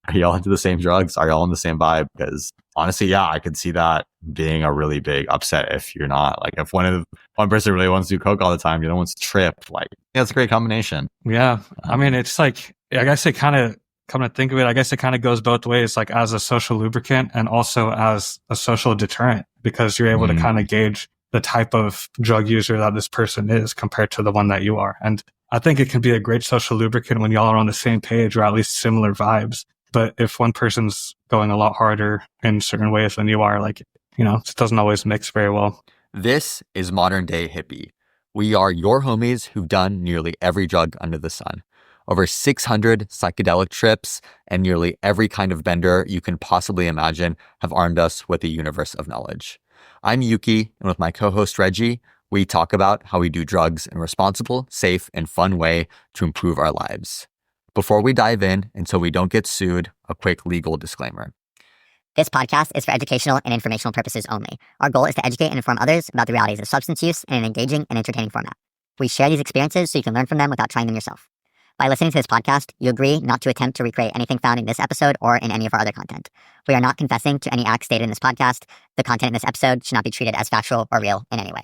Are y'all into the same drugs? Are y'all in the same vibe? Because honestly, yeah, I could see that being a really big upset if you're not. Like if one person really wants to do coke all the time, the other wants to trip. Like, yeah, it's a great combination. Yeah. I mean, it's like, I guess it kind of, come to think of it, I guess it kind of goes both ways, like as a social lubricant and also as a social deterrent, because you're able to kind of gauge the type of drug user that this person is compared to the one that you are. And I think it can be a great social lubricant when y'all are on the same page or at least similar vibes. But if one person's going a lot harder in certain ways than you are, like, you know, it doesn't always mix very well. This is Modern Day Hippie. We are your homies who've done nearly every drug under the sun. Over 600 psychedelic trips and nearly every kind of bender you can possibly imagine have armed us with a universe of knowledge. I'm Yuki, and with my co-host Reggie, we talk about how we do drugs in a responsible, safe, and fun way to improve our lives. Before we dive in, and so we don't get sued, a quick legal disclaimer. This podcast is for educational and informational purposes only. Our goal is to educate and inform others about the realities of substance use in an engaging and entertaining format. We share these experiences so you can learn from them without trying them yourself. By listening to this podcast, you agree not to attempt to recreate anything found in this episode or in any of our other content. We are not confessing to any acts stated in this podcast. The content in this episode should not be treated as factual or real in any way.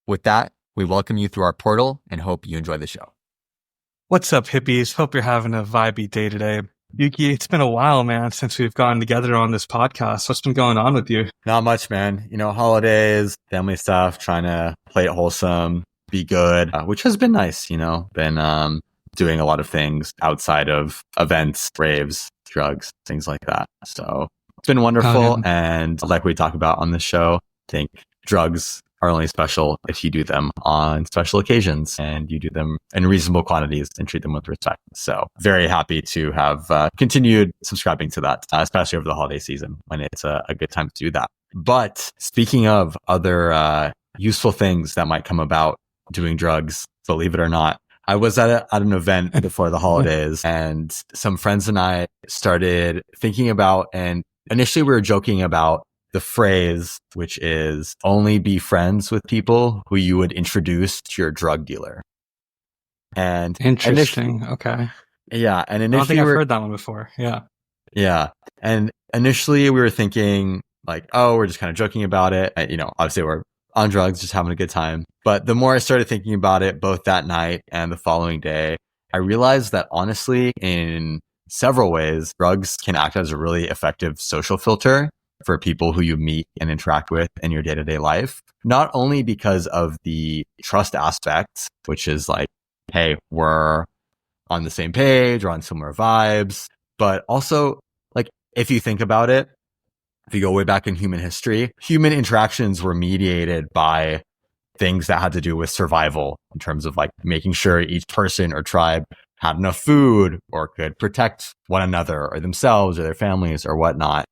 With that, we welcome you through our portal and hope you enjoy the show. What's up, hippies? Hope you're having a vibey day today. Yuki, it's been a while, man, since we've gotten together on this podcast. What's been going on with you? Not much, man. You know, holidays, family stuff, trying to play it wholesome, be good, which has been nice, you know, been doing a lot of things outside of events, raves, drugs, things like that. So it's been wonderful. And like we talk about on the show, I think drugs are only special if you do them on special occasions and you do them in reasonable quantities and treat them with respect. So very happy to have continued subscribing to that, especially over the holiday season when it's a good time to do that. But speaking of other useful things that might come about doing drugs, believe it or not, I was at an event before the holidays and some friends and I started thinking about, and initially we were joking about the phrase, which is only be friends with people who you would introduce to your drug dealer. And interesting. Okay. Yeah. And initially I don't think I've heard that one before. Yeah. Yeah. And initially we were thinking like, oh, we're just kind of joking about it. And, you know, obviously we're on drugs, just having a good time. But the more I started thinking about it, both that night and the following day, I realized that honestly, in several ways, drugs can act as a really effective social filter for people who you meet and interact with in your day-to-day life. Not only because of the trust aspect, which is like, hey, we're on the same page or on similar vibes, but also like, if you think about it, if you go way back in human history, human interactions were mediated by things that had to do with survival in terms of like making sure each person or tribe had enough food or could protect one another or themselves or their families or whatnot.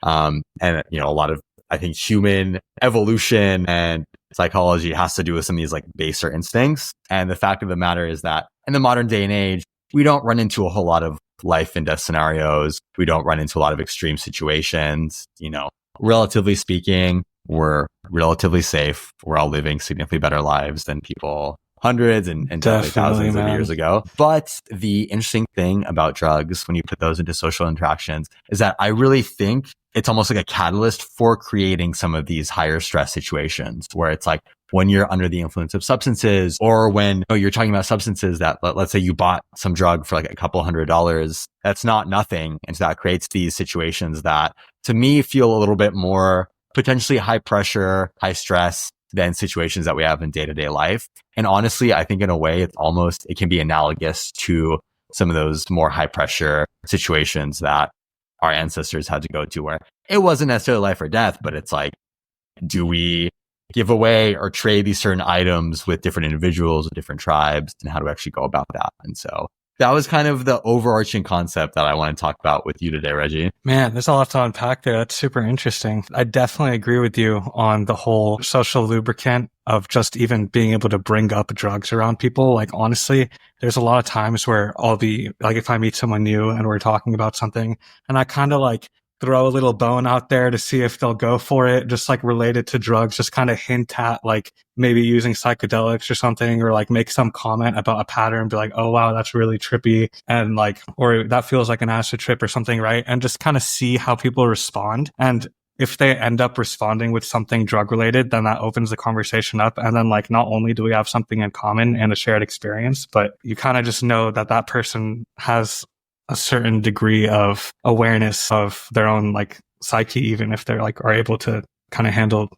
And, you know, a lot of, I think, human evolution and psychology has to do with some of these like baser instincts. And the fact of the matter is that in the modern day and age, we don't run into a whole lot of life and death scenarios. We don't run into a lot of extreme situations. You know, relatively speaking, we're relatively safe. We're all living significantly better lives than people hundreds and definitely thousands of years ago. But the interesting thing about drugs, when you put those into social interactions, is that I really think it's almost like a catalyst for creating some of these higher stress situations where it's like when you're under the influence of substances or when you're talking about substances that let's say you bought some drug for like a couple $100, that's not nothing. And so that creates these situations that to me feel a little bit more potentially high pressure, high stress than situations that we have in day-to-day life. And honestly, I think in a way, it can be analogous to some of those more high pressure situations that our ancestors had to go to where it wasn't necessarily life or death, but it's like, do we give away or trade these certain items with different individuals or different tribes, and how do we actually go about that? And so that was kind of the overarching concept that I want to talk about with you today, Reggie. Man, there's a lot to unpack there. That's super interesting. I definitely agree with you on the whole social lubricant of just even being able to bring up drugs around people. Like, honestly, there's a lot of times where I'll be like, if I meet someone new and we're talking about something and I kind of like throw a little bone out there to see if they'll go for it, just like related to drugs, just kind of hint at like maybe using psychedelics or something, or like make some comment about a pattern, be like, oh wow, that's really trippy. And like, or that feels like an acid trip or something, right? And just kind of see how people respond. And if they end up responding with something drug related, then that opens the conversation up. And then like, not only do we have something in common and a shared experience, but you kind of just know that that person has a certain degree of awareness of their own like psyche, even if they're like, are able to kind of handle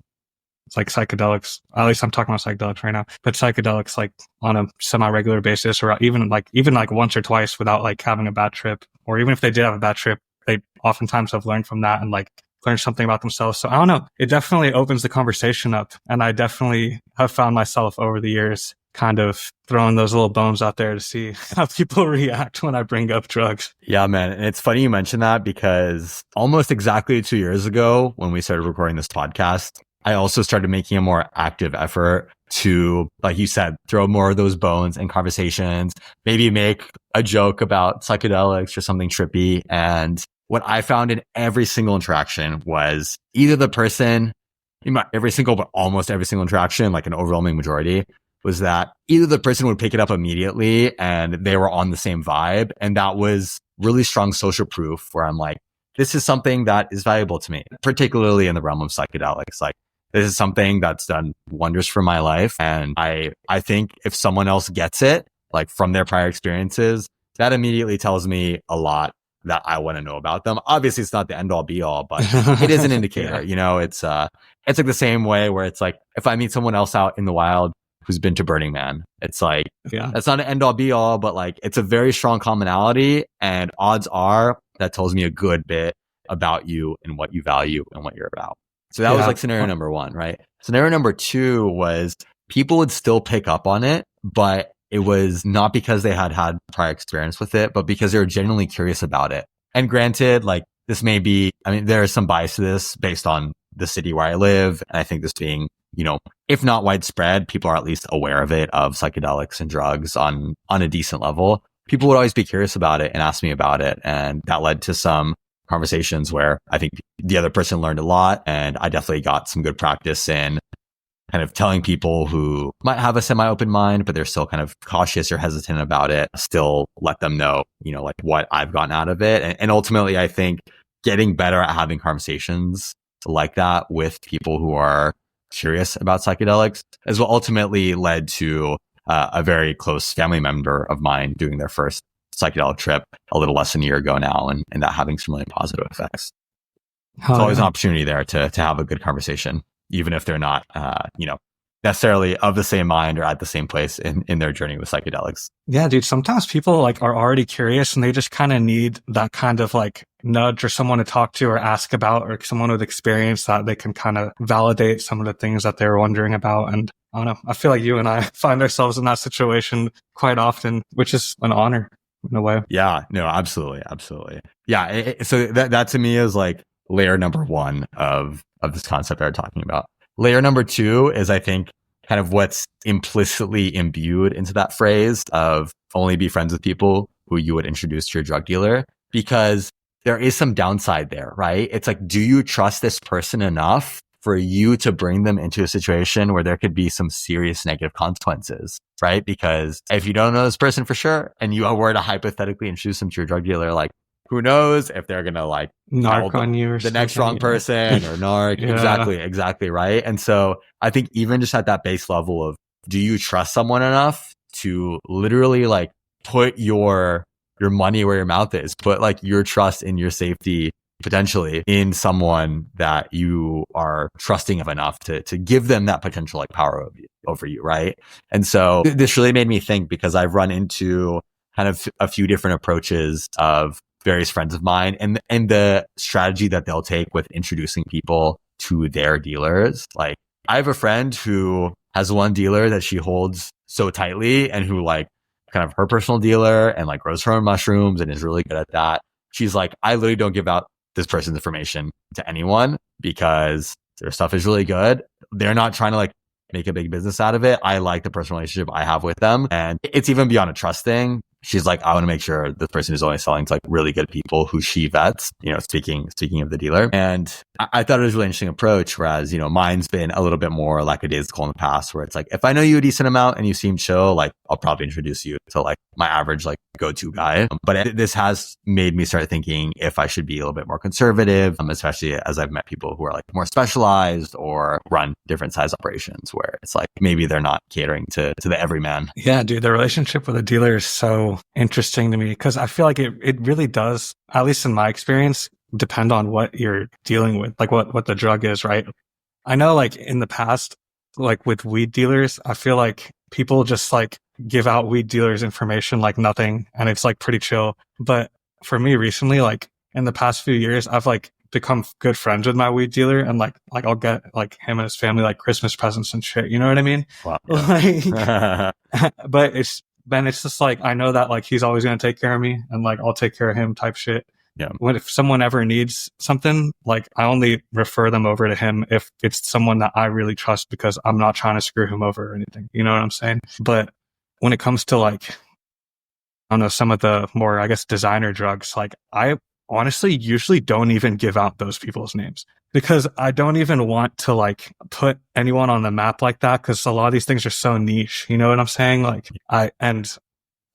like psychedelics. At least I'm talking about psychedelics right now, but psychedelics like on a semi-regular basis, or even like once or twice without like having a bad trip. Or even if they did have a bad trip, they oftentimes have learned from that and like learn something about themselves. So I don't know. It definitely opens the conversation up. And I definitely have found myself over the years kind of throwing those little bones out there to see how people react when I bring up drugs. Yeah, man. And it's funny you mentioned that, because almost exactly 2 years ago when we started recording this podcast, I also started making a more active effort to, like you said, throw more of those bones in conversations, maybe make a joke about psychedelics or something trippy. And what I found in every single interaction was either the person, not every single, but almost every single interaction, like an overwhelming majority, was that either the person would pick it up immediately and they were on the same vibe. And that was really strong social proof where I'm like, this is something that is valuable to me, particularly in the realm of psychedelics. Like, this is something that's done wonders for my life. And I think if someone else gets it, like from their prior experiences, that immediately tells me a lot that I want to know about them. Obviously, it's not the end all be all, but it is an indicator. Yeah. You know, it's like the same way where it's like, if I meet someone else out in the wild who's been to Burning Man, it's like, Yeah. that's not an end all be all, but like, it's a very strong commonality, and odds are that tells me a good bit about you and what you value and what you're about. So that was like scenario number one, right? Scenario number two was people would still pick up on it, but it was not because they had had prior experience with it, but because they were genuinely curious about it. And granted, like, this may be, I mean, there is some bias to this based on the city where I live. And I think this being, you know, if not widespread, people are at least aware of it, of psychedelics and drugs on a decent level. People would always be curious about it and ask me about it. And that led to some conversations where I think the other person learned a lot. And I definitely got some good practice in kind of telling people who might have a semi-open mind, but they're still kind of cautious or hesitant about it, still let them know, you know, like what I've gotten out of it. And ultimately, I think getting better at having conversations like that with people who are curious about psychedelics is what ultimately led to a very close family member of mine doing their first psychedelic trip a little less than a year ago now, and that having some really positive effects. There's always an opportunity there to have a good conversation, even if they're not, you know, necessarily of the same mind or at the same place in their journey with psychedelics. Yeah, dude. Sometimes people like are already curious and they just kind of need that kind of like nudge or someone to talk to or ask about, or someone with experience that they can kind of validate some of the things that they're wondering about. And I don't know, I feel like you and I find ourselves in that situation quite often, which is an honor in a way. Yeah, no, absolutely. Absolutely. Yeah. So that to me is like layer number one of this concept that we're talking about. Layer number two is, I think, kind of what's implicitly imbued into that phrase of only be friends with people who you would introduce to your drug dealer, because there is some downside there, right? It's like, do you trust this person enough for you to bring them into a situation where there could be some serious negative consequences, right? Because if you don't know this person for sure and you were to hypothetically introduce them to your drug dealer, like, who knows if they're going to like narc on you or the next wrong person or narc. Yeah. Exactly. Right. And so I think even just at that base level of, do you trust someone enough to literally like put your money where your mouth is, put like your trust in your safety potentially in someone that you are trusting of enough to give them that potential like power over you. Right. And so this really made me think, because I've run into kind of a few different approaches of various friends of mine and the strategy that they'll take with introducing people to their dealers. Like, I have a friend who has one dealer that she holds so tightly, and who like kind of her personal dealer, and like grows her own mushrooms and is really good at that. She's like, I literally don't give out this person's information to anyone because their stuff is really good. They're not trying to like make a big business out of it. I like the personal relationship I have with them. And it's even beyond a trust thing. she's like, I want to make sure this person is only selling to like really good people who she vets, speaking of the dealer. And I thought it was a really interesting approach. Whereas, mine's been a little bit more lackadaisical in the past, where it's like, if I know you a decent amount and you seem chill, like I'll probably introduce you to like my average like go-to guy. But this has made me start thinking if I should be a little bit more conservative, especially as I've met people who are like more specialized or run different size operations where it's like maybe they're not catering to the everyman. Yeah, dude, the relationship with a dealer is so interesting to me because I feel like it really does, at least in my experience, depend on what you're dealing with, like what the drug is, right? I know like in the past, like with weed dealers, I feel like people just like give out weed dealers information like nothing and it's like pretty chill. But for me recently, like in the past few years, I've like become good friends with my weed dealer and like I'll get like him and his family like Christmas presents and shit. You know what I mean? Wow, yeah. Like, but it's just like, I know that like he's always going to take care of me and like I'll take care of him type shit. Yeah. If someone ever needs something, like I only refer them over to him if it's someone that I really trust because I'm not trying to screw him over or anything. You know what I'm saying? But when it comes to like, I don't know, some of the more, I guess, designer drugs, like I honestly usually don't even give out those people's names because I don't even want to like put anyone on the map like that because a lot of these things are so niche. You know what I'm saying? Like I don't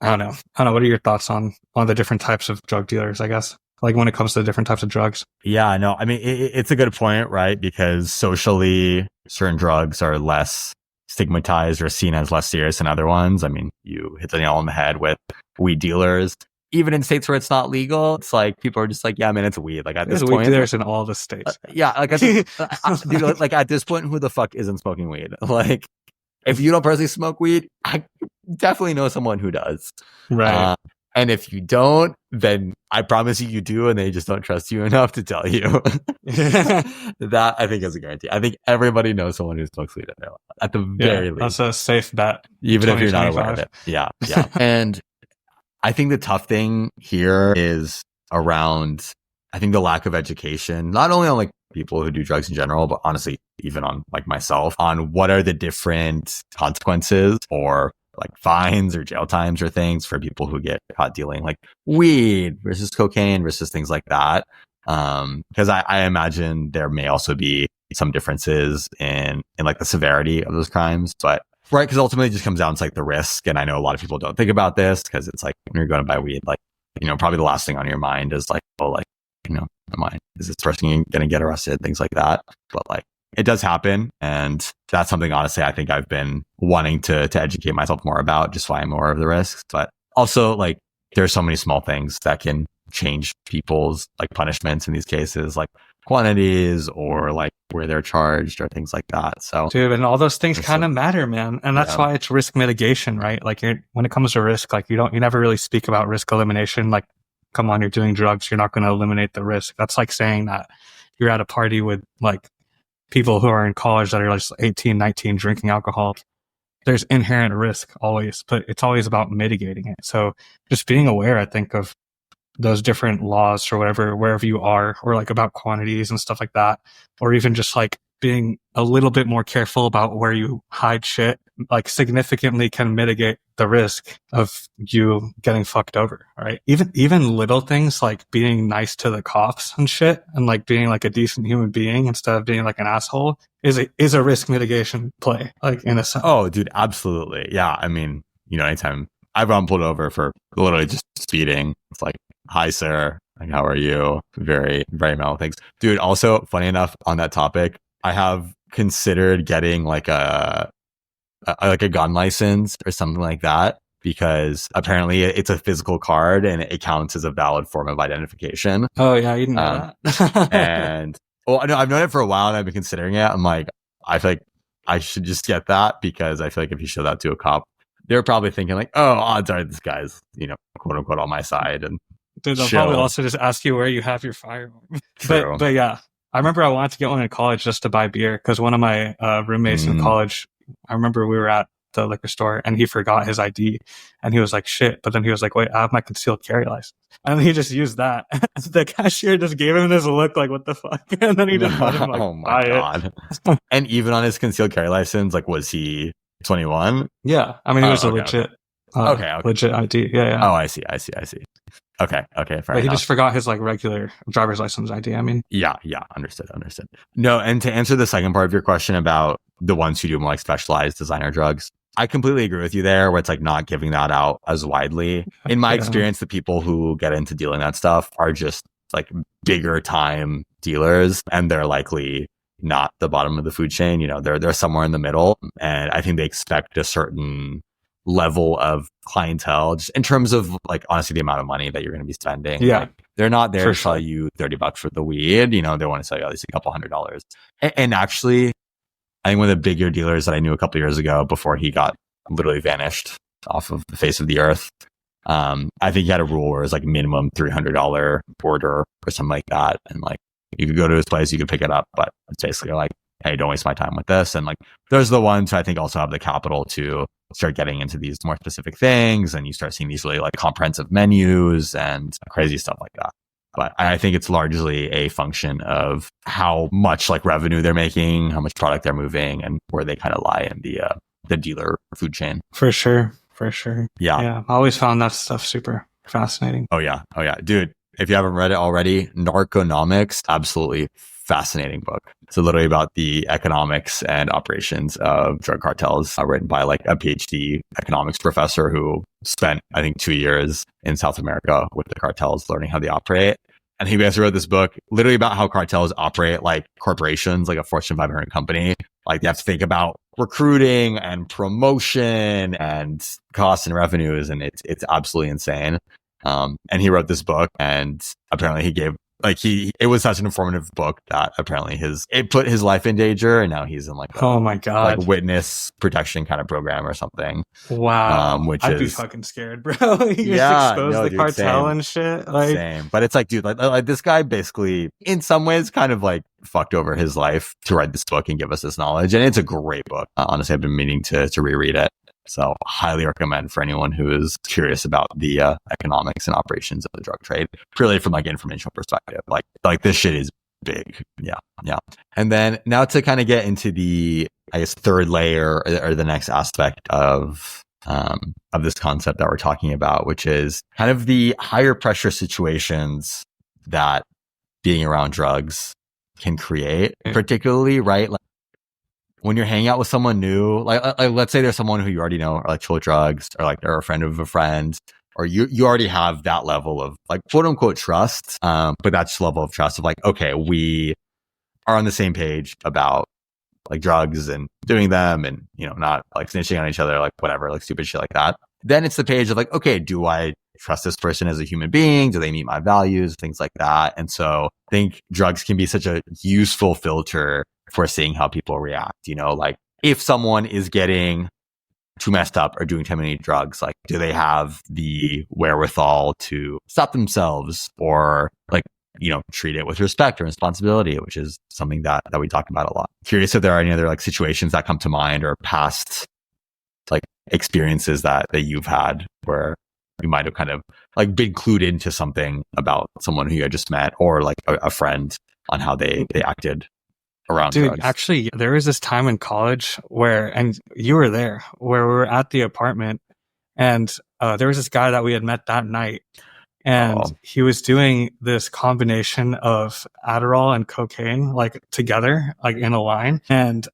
know. What are your thoughts on the different types of drug dealers, I guess? Like when it comes to the different types of drugs. Yeah, no, I mean, it's a good point, right? Because socially, certain drugs are less stigmatized or seen as less serious than other ones. I mean, you hit the nail on the head with weed dealers. Even in states where it's not legal, it's like people are just like, yeah, man, it's weed. Like at this point, weed dealers in all the states. Yeah, like dude, like at this point, who the fuck isn't smoking weed? Like, if you don't personally smoke weed, I definitely know someone who does. Right. And if you don't, then I promise you do, and they just don't trust you enough to tell you. That I think is a guarantee. I think everybody knows someone who smokes weed in their life, at the very least. That's a safe bet. Even if you're not aware of it. Yeah. And I think the tough thing here is around, I think the lack of education, not only on like people who do drugs in general, but honestly, even on like myself, on what are the different consequences or like fines or jail times or things for people who get caught dealing like weed versus cocaine versus things like that. Because I imagine there may also be some differences in like the severity of those crimes, but right, because ultimately it just comes down to like the risk. And I know a lot of people don't think about this because it's like when you're going to buy weed, like, probably the last thing on your mind is like, oh, like, is this person going to get arrested? Things like that. But like, it does happen. And that's something, honestly, I think I've been wanting to educate myself more about, just so I'm aware of the risks. But also, like, there's so many small things that can change people's like punishments in these cases, like quantities or like where they're charged or things like that. So, dude, and all those things kind of matter, man. And that's why it's risk mitigation, right? Like when it comes to risk, like you never really speak about risk elimination. Like, come on, you're doing drugs, you're not going to eliminate the risk. That's like saying that you're at a party with like people who are in college that are like 18, 19 drinking alcohol. There's inherent risk always, but it's always about mitigating it. So just being aware, I think, of those different laws or whatever, wherever you are, or like about quantities and stuff like that, or even just like being a little bit more careful about where you hide shit, like significantly can mitigate the risk of you getting fucked over, right? Even little things like being nice to the cops and shit, and like being like a decent human being instead of being like an asshole is a risk mitigation play, like in a sense. Oh, dude, absolutely. Yeah. I mean, anytime I've gotten pulled over for literally just speeding, it's like, hi, sir. Like, how are you? Very, very mellow things. Dude, also, funny enough, on that topic, I have considered getting like a gun license or something like that, because apparently it's a physical card and it counts as a valid form of identification. Oh yeah, you didn't know that. And I've known it for a while and I've been considering it. I'm like, I feel like I should just get that, because I feel like if you show that to a cop, they're probably thinking like, oh, odds are this guy's, quote unquote, on my side. And dude, they'll probably also just ask you where you have your firearm. But yeah, I remember I wanted to get one in college just to buy beer, because one of my roommates in college, I remember we were at the liquor store and he forgot his ID and he was like, shit. But then he was like, wait, I have my concealed carry license. And he just used that. The cashier just gave him this look like, what the fuck? And then he just let him like, oh my God. And even on his concealed carry license, like, was he 21? Yeah. I mean, he was a legit Okay. legit ID. Yeah. Oh, I see. Okay, fair But he enough. just forgot his like regular driver's license ID. I mean, Yeah, understood. No, and to answer the second part of your question about the ones who do more like specialized designer drugs, I completely agree with you there, where it's like not giving that out as widely. In my experience, the people who get into dealing that stuff are just like bigger time dealers, and they're likely not the bottom of the food chain. You know, they're somewhere in the middle, and I think they expect a certain level of clientele just in terms of like honestly the amount of money that you're going to be spending. Yeah. Like, they're not there to sure. sell you $30 for the weed. You know, they want to sell you at least a couple $100. And actually, I think one of the bigger dealers that I knew a couple years ago before he got literally vanished off of the face of the earth, I think he had a rule where it was like minimum $300 order or something like that. And like you could go to his place, you could pick it up, but it's basically like, hey, don't waste my time with this. And like those are the ones who I think also have the capital to start getting into these more specific things, and you start seeing these really like comprehensive menus and crazy stuff like that. But I think it's largely a function of how much like revenue they're making, how much product they're moving, and where they kind of lie in the dealer food chain. For sure. Yeah. I always found that stuff super fascinating. Oh yeah. Dude, if you haven't read it already, Narconomics, absolutely fascinating book. It's literally about the economics and operations of drug cartels, written by like a PhD economics professor who spent, I think, 2 years in South America with the cartels, learning how they operate. And he basically wrote this book literally about how cartels operate like corporations, like a Fortune 500 company. Like they have to think about recruiting and promotion and costs and revenues. And it's absolutely insane. And he wrote this book, and apparently he gave it was such an informative book that apparently it put his life in danger, and now he's in like oh my god, like witness protection kind of program or something. Wow, which I'd be fucking scared, bro. You just expose the cartel and shit. Like, same, but it's like, dude, like this guy basically, in some ways, kind of like fucked over his life to write this book and give us this knowledge, and it's a great book. Honestly, I've been meaning to reread it. So highly recommend for anyone who is curious about the economics and operations of the drug trade, purely from like informational perspective. Like this shit is big. Yeah. And then now to kind of get into the, I guess, third layer or the next aspect of this concept that we're talking about, which is kind of the higher pressure situations that being around drugs can create, particularly, right? Like, when you're hanging out with someone new, like let's say there's someone who you already know are like chill drugs, or like they're a friend of a friend, or you already have that level of like quote unquote trust. But that's level of trust of like, okay, we are on the same page about like drugs and doing them, and, you know, not like snitching on each other, like whatever, like stupid shit like that. Then it's the page of like, okay, do I trust this person as a human being? Do they meet my values? Things like that. And so I think drugs can be such a useful filter for seeing how people react. You know, like if someone is getting too messed up or doing too many drugs, like do they have the wherewithal to stop themselves, or like, you know, treat it with respect or responsibility, which is something that we talk about a lot. Curious if there are any other like situations that come to mind, or past like experiences that you've had where you might have kind of like been clued into something about someone who you had just met, or like a friend, on how they acted around drugs. Actually, there was this time in college where, and you were there, where we were at the apartment, and there was this guy that we had met that night, and he was doing this combination of Adderall and cocaine, like together, like in a line. And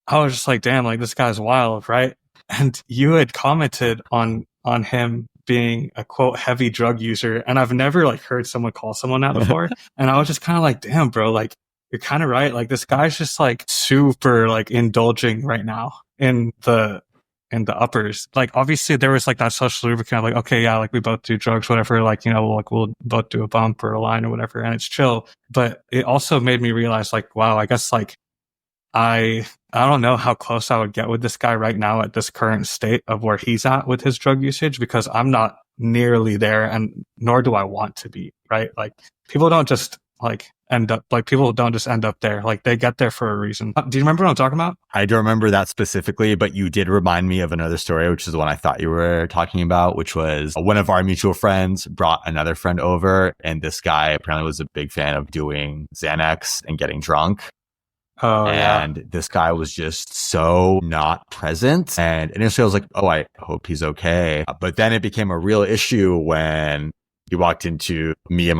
I was just like, damn, like this guy's wild, right? And you had commented on him being a quote heavy drug user, and I've never like heard someone call someone that before. And I was just kind of like, damn, bro, like you're kind of right. Like this guy's just like super like indulging right now in the uppers. Like obviously there was like that social lubricant of like, okay, yeah, like we both do drugs, whatever, like, you know, like we'll both do a bump or a line or whatever, and it's chill. But it also made me realize like, wow, I guess like I don't know how close I would get with this guy right now at this current state of where he's at with his drug usage, because I'm not nearly there, and nor do I want to be, right? Like people don't just like end up there. Like they get there for a reason. Do you remember what I'm talking about? I don't remember that specifically, but you did remind me of another story, which is the one I thought you were talking about, which was one of our mutual friends brought another friend over, and this guy apparently was a big fan of doing Xanax and getting drunk. Oh yeah. And this guy was just so not present. And initially I was like, oh, I hope he's okay. But then it became a real issue when he walked into me and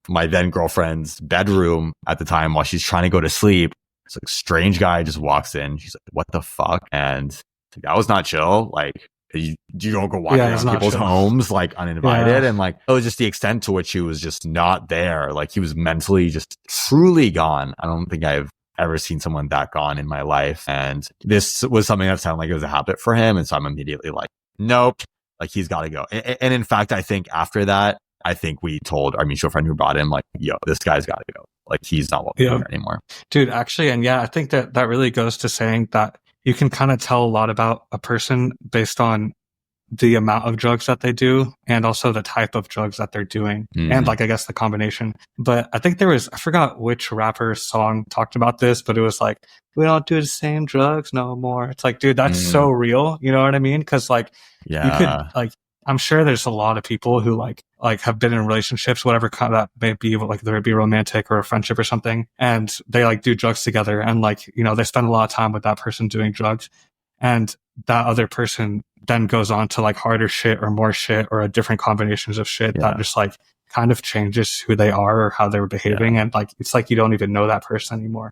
my then girlfriend's bedroom at the time while she's trying to go to sleep. It's like, strange guy just walks in. She's like, what the fuck? And that was not chill. Like, you don't go walking around people's homes like uninvited. Yeah. And like, it was just the extent to which he was just not there. Like, he was mentally just truly gone. I don't think I've ever seen someone that gone in my life. And this was something that sounded like it was a habit for him. And so I'm immediately like, nope, like he's got to go. And in fact, I think after that, I think we told our mutual friend who brought him, like, yo, this guy's got to go. Like, he's not welcome here anymore. Dude, actually, and yeah, I think that really goes to saying that you can kind of tell a lot about a person based on the amount of drugs that they do and also the type of drugs that they're doing. And like, I guess the combination. But I think I forgot which rapper's song talked about this, but it was like, we don't do the same drugs no more. It's like, dude, that's so real. You know what I mean? Cause like, you could like, I'm sure there's a lot of people who like have been in relationships, whatever kind of that may be, like whether it be romantic or a friendship or something. And they like do drugs together and like, you know, they spend a lot of time with that person doing drugs. And that other person then goes on to like harder shit or more shit or a different combinations of shit that just like kind of changes who they are or how they're behaving. And like, it's like you don't even know that person anymore.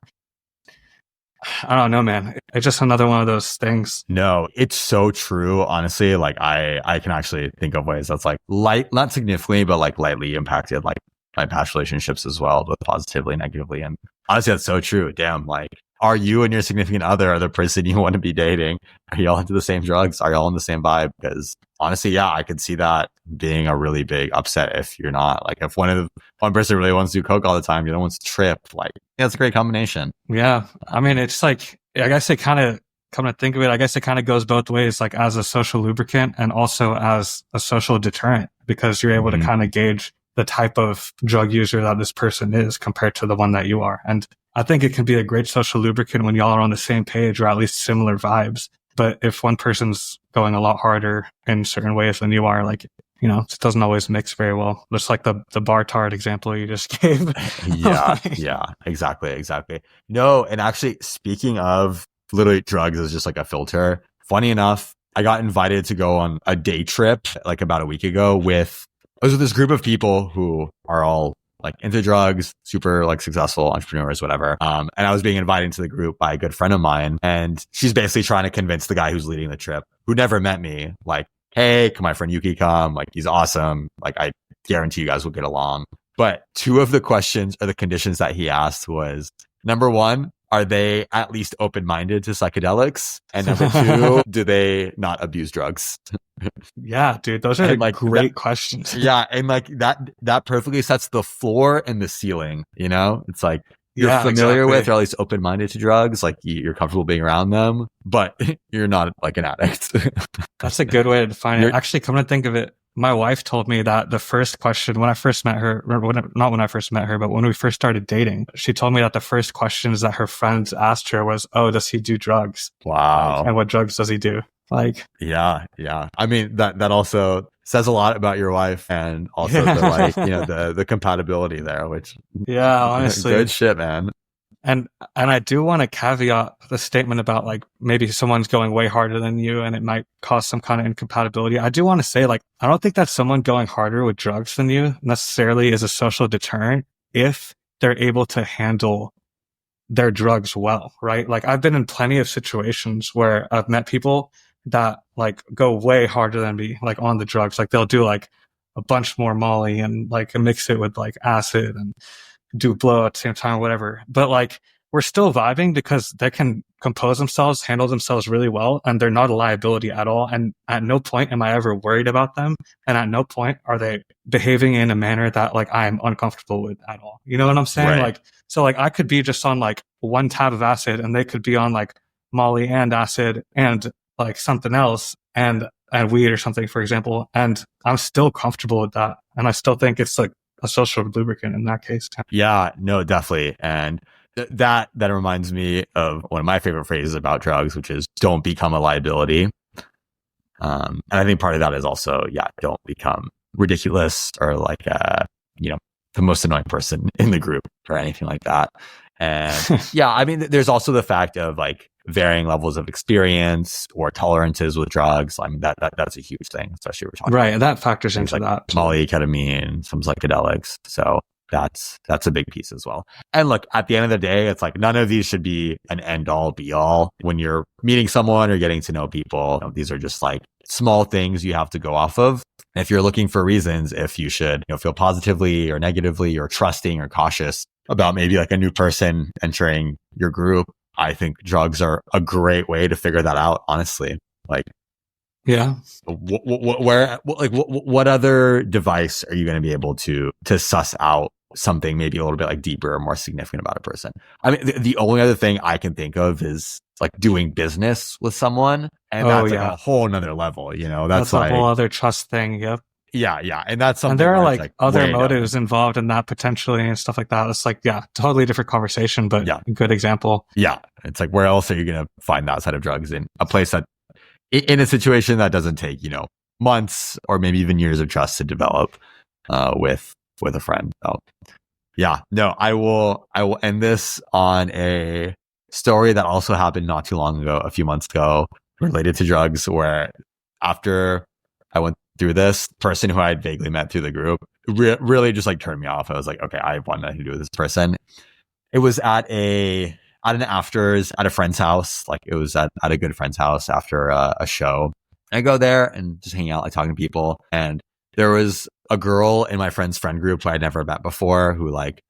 I don't know, man. It's just another one of those things. No, it's so true. Honestly, like I can actually think of ways that's like not significantly, but like lightly impacted like my past relationships as well, both positively and negatively. And honestly, that's so true. Damn, like, are you and your significant other or the person you want to be dating, are y'all into the same drugs? Are y'all in the same vibe? Because honestly, yeah, I could see that being a really big upset if you're not. Like, if one person really wants to do coke all the time, the other one's to trip. Like, yeah, it's a great combination. Yeah, I mean, it's like, I guess it kind of, come to think of it, I guess it kind of goes both ways, like as a social lubricant and also as a social deterrent, because you're able to kind of gauge the type of drug user that this person is compared to the one that you are. And I think it can be a great social lubricant when y'all are on the same page or at least similar vibes. But if one person's going a lot harder in certain ways than you are, like, you know, it doesn't always mix very well. Just like the bar tart example you just gave. Yeah, exactly. No, and actually, speaking of literally drugs as just like a filter, funny enough, I got invited to go on a day trip like about a week ago with this group of people who are all like into drugs, super like successful entrepreneurs, whatever. And I was being invited to the group by a good friend of mine. And she's basically trying to convince the guy who's leading the trip, who never met me, like, hey, can my friend Yuki come? Like, he's awesome. Like, I guarantee you guys will get along. But two of the questions or the conditions that he asked was, number one, are they at least open-minded to psychedelics? And number two, do they not abuse drugs? Yeah, dude, those are like great questions. Yeah, and like that perfectly sets the floor and the ceiling, you know? It's like, you're familiar with, or at least open-minded to drugs, like you're comfortable being around them, but you're not like an addict. That's a good way to define it. Actually, come to think of it, my wife told me that the first question when I first met her, not when I first met her, but when we first started dating, she told me that the first questions that her friends asked her was, oh, does he do drugs? Wow. And what drugs does he do? Like, yeah. I mean, that also says a lot about your wife and also the like, you know, the compatibility there, which honestly, good shit, man. And I do want to caveat the statement about like maybe someone's going way harder than you and it might cause some kind of incompatibility. I do want to say, like, I don't think that someone going harder with drugs than you necessarily is a social deterrent if they're able to handle their drugs well, right? Like, I've been in plenty of situations where I've met people that like go way harder than me, like on the drugs. Like, they'll do like a bunch more Molly and like mix it with like acid and do blow at the same time or whatever. But like, we're still vibing because they can compose themselves, handle themselves really well, and they're not a liability at all. And at no point am I ever worried about them. And at no point are they behaving in a manner that like I am uncomfortable with at all. You know what I'm saying? Right. Like, so like I could be just on like one tab of acid and they could be on like Molly and acid and like something else and weed or something, for example. And I'm still comfortable with that. And I still think it's like a social lubricant in that case. Yeah, no, definitely. And that reminds me of one of my favorite phrases about drugs, which is don't become a liability. And I think part of that is also, don't become ridiculous or like, the most annoying person in the group or anything like that. And yeah, I mean, there's also the fact of like varying levels of experience or tolerances with drugs. I mean, that's a huge thing, especially we're talking right. And that factors things into like that. Molly, ketamine, some psychedelics. So that's a big piece as well. And look, at the end of the day, it's like none of these should be an end all be all. When you're meeting someone or getting to know people, these are just like small things you have to go off of. And if you're looking for reasons, if you should feel positively or negatively or trusting or cautious about maybe like a new person entering your group, I think drugs are a great way to figure that out, honestly. Like, yeah. What other device are you going to be able to suss out something maybe a little bit like deeper or more significant about a person? I mean, the only other thing I can think of is like doing business with someone, and that's like a whole nother level. That's a like whole other trust thing. Yep. Yeah, and that's something. And there are like other motives down involved in that potentially and stuff like that. It's like totally different conversation, but a good example. Yeah, it's like where else are you going to find that side of drugs in a place that in a situation that doesn't take months or maybe even years of trust to develop with a friend. So yeah, no, I will end this on a story that also happened not too long ago, a few months ago, related to drugs, where after I went through this, person who I had vaguely met through the group really just like turned me off. I was like, okay, I want nothing to do with this person. It was at an afters at a friend's house. Like it was at a good friend's house after a show. I go there and just hang out, like talking to people. And there was a girl in my friend's friend group who I'd never met before who like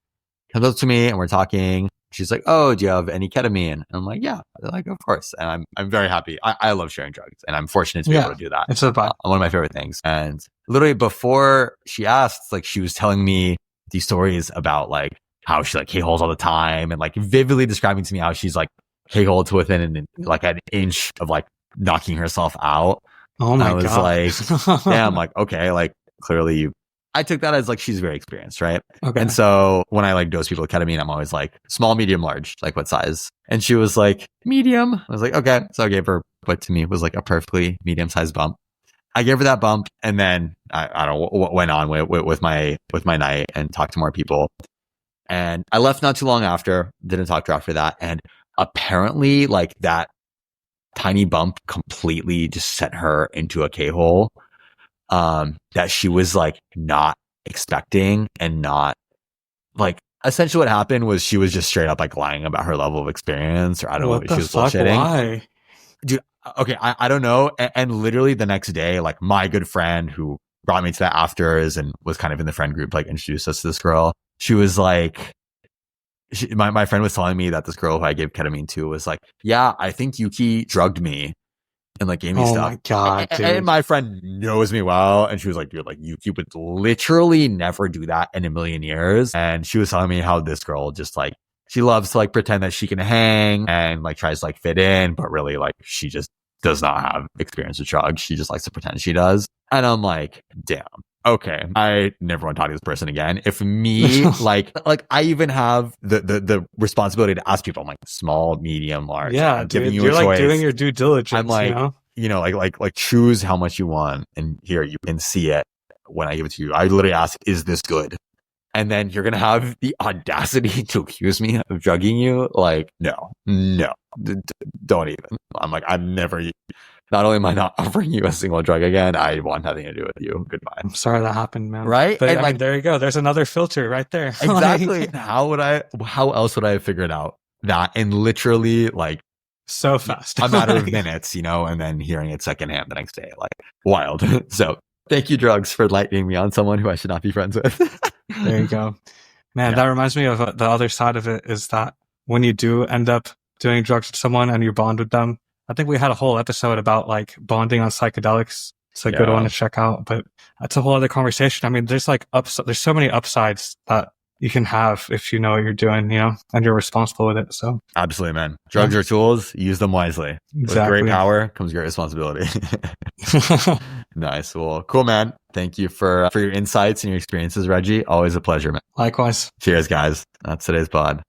comes up to me and we're talking. She's like, "Oh, do you have any ketamine?" And I'm like, "Yeah." They're like, "Of course." And I'm very happy. I love sharing drugs, and I'm fortunate to be able to do that. It's one of my favorite things. And literally before she asked, like she was telling me these stories about like how she like K-holes all the time, and like vividly describing to me how she's like K-holed to within like an inch of like knocking herself out. Oh my God! I was God. like, damn, like okay, like clearly I took that as like she's very experienced, right? Okay. And so when I like dose people with ketamine, I'm always like small, medium, large, like what size? And she was like medium. I was like, okay. So I gave her what to me was like a perfectly medium sized bump. I gave her that bump, and then I don't know what went on with my night and talked to more people. And I left not too long after. Didn't talk to her after that. And apparently, like that tiny bump completely just sent her into a K-hole. That she was like not expecting, and not like essentially what happened was she was just straight up like lying about her level of experience, or I don't know, she was bullshitting. Why? Dude, okay, I don't know. And literally the next day, like my good friend who brought me to that afters and was kind of in the friend group, like introduced us to this girl. She was like, my friend was telling me that this girl who I gave ketamine to was like, yeah, I think Yuki drugged me. And like gave me stuff. Oh my God, dude. And my friend knows me well. And she was like, dude, like Yuki would literally never do that in a million years. And she was telling me how this girl just like, she loves to like pretend that she can hang and like tries to like fit in, but really like she just does not have experience with drugs. She just likes to pretend she does. And I'm like, damn. Okay, I never want to talk to this person again. If me, like I even have the responsibility to ask people, I'm like small, medium, large. Yeah, I'm giving you you're a like choice. doing your due diligence. I'm like, like choose how much you want, and here you can see it when I give it to you. I literally ask, is this good? And then you're gonna have the audacity to accuse me of drugging you? Like, no, don't even. I'm like, I'm never. Not only am I not offering you a single drug again, I want nothing to do with you. Goodbye. I'm sorry that happened, man. Right? But and I mean, there you go. There's another filter right there. Exactly. How else would I have figured out that in literally like so fast, a matter of minutes, and then hearing it secondhand the next day, like wild. So thank you, drugs, for lightning me on someone who I should not be friends with. There you go. Man, that reminds me of the other side of it is that when you do end up doing drugs with someone and you bond with them, I think we had a whole episode about like bonding on psychedelics. It's a good one to check out, but that's a whole other conversation. I mean, there's like there's so many upsides that you can have if you know what you're doing, and you're responsible with it. So absolutely, man. Drugs are tools. Use them wisely. Exactly. With great power comes great responsibility. Nice. Well, cool, man. Thank you for your insights and your experiences, Reggie. Always a pleasure, man. Likewise. Cheers, guys. That's today's pod.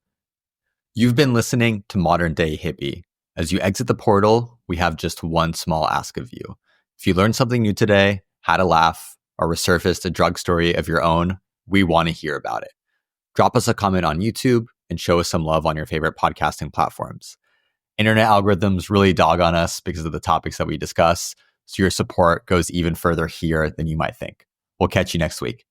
You've been listening to Modern Day Hippie. As you exit the portal, we have just one small ask of you. If you learned something new today, had a laugh, or resurfaced a drug story of your own, we want to hear about it. Drop us a comment on YouTube, and show us some love on your favorite podcasting platforms. Internet algorithms really dog on us because of the topics that we discuss, so your support goes even further here than you might think. We'll catch you next week.